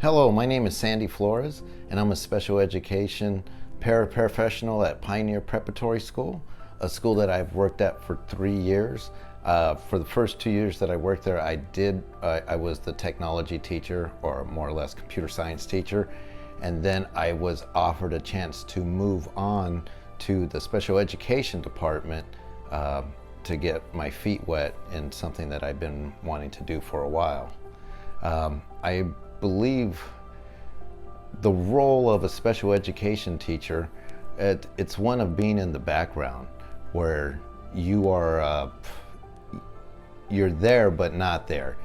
Hello, my name is Sandy Flores, and I'm a special education paraprofessional at Pioneer Preparatory School, a school that I've worked at for 3 years. For the first 2 years that I worked there, I was the technology teacher, or more or less computer science teacher, and then I was offered a chance to move on to the special education department to get my feet wet in something that I've been wanting to do for a while. I believe the role of a special education teacher, it's one of being in the background, where you're there but not there.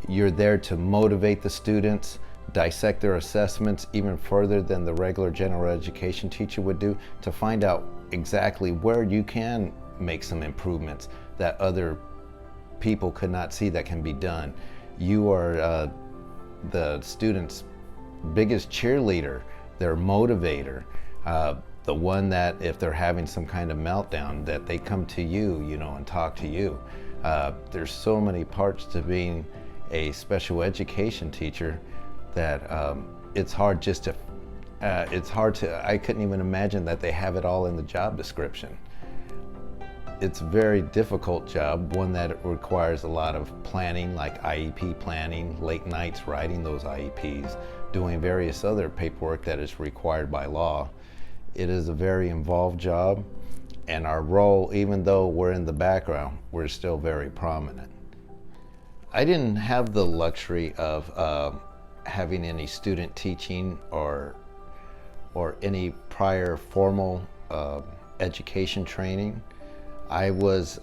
You're there to motivate the students, dissect their assessments even further than the regular general education teacher would do, to find out exactly where you can make some improvements that other people could not see that can be done. You are the students' biggest cheerleader, their motivator, the one that if they're having some kind of meltdown, that they come to you, and talk to you. There's so many parts to being a special education teacher that it's hard to, I couldn't even imagine that they have it all in the job description. It's a very difficult job, one that requires a lot of planning, like IEP planning, late nights writing those IEPs, doing various other paperwork that is required by law. It is a very involved job, and our role, even though we're in the background, we're still very prominent. I didn't have the luxury of having any student teaching or any prior formal education training. I was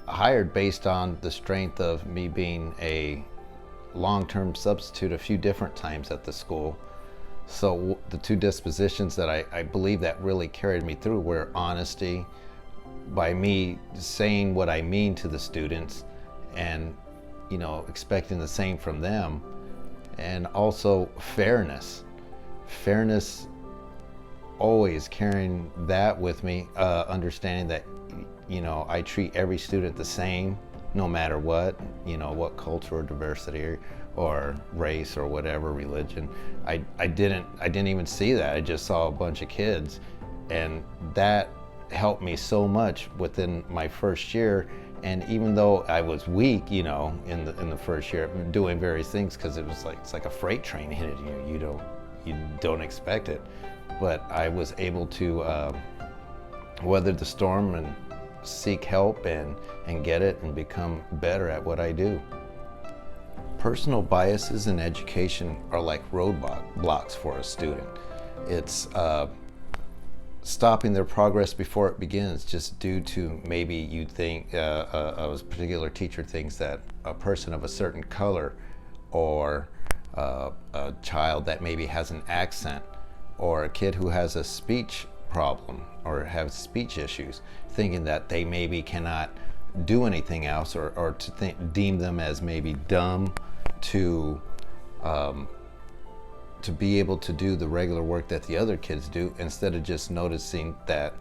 hired based on the strength of me being a long-term substitute a few different times at the school. So the two dispositions that I believe that really carried me through were honesty, by me saying what I mean to the students and expecting the same from them, and also fairness. Fairness, always carrying that with me, understanding that I treat every student the same, no matter what culture or diversity or race or whatever religion. I didn't even see that. I just saw a bunch of kids, and that helped me so much within my first year. And even though I was weak, in the first year, doing various things, because it's like a freight train hitting you. You don't expect it, but I was able to weather the storm and seek help and get it and become better at what I do. Personal biases in education are like roadblocks for a student. It's stopping their progress before it begins, just due to maybe you think a particular teacher thinks that a person of a certain color, or a child that maybe has an accent, or a kid who has a speech problem or have speech issues, thinking that they maybe cannot do anything else, or to deem them as maybe dumb to be able to do the regular work that the other kids do, instead of just noticing that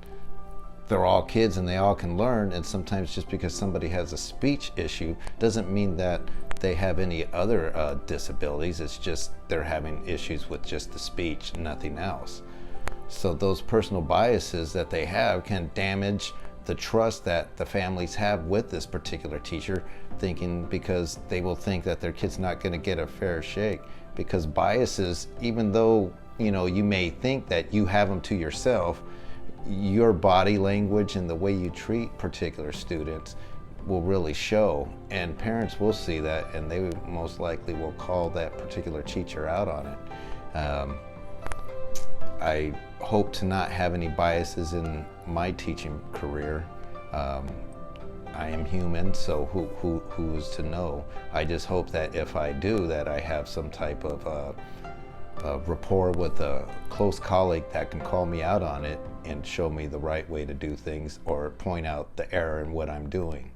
they're all kids and they all can learn. And sometimes just because somebody has a speech issue doesn't mean that they have any other disabilities. It's just they're having issues with just the speech, nothing else. So those personal biases that they have can damage the trust that the families have with this particular teacher, because they will think that their kid's not going to get a fair shake. Because biases, even though you may think that you have them to yourself, your body language and the way you treat particular students will really show, and parents will see that, and they most likely will call that particular teacher out on it. I hope to not have any biases in my teaching career. I am human, so who's to know? I just hope that if I do, that I have some type of rapport with a close colleague that can call me out on it and show me the right way to do things, or point out the error in what I'm doing.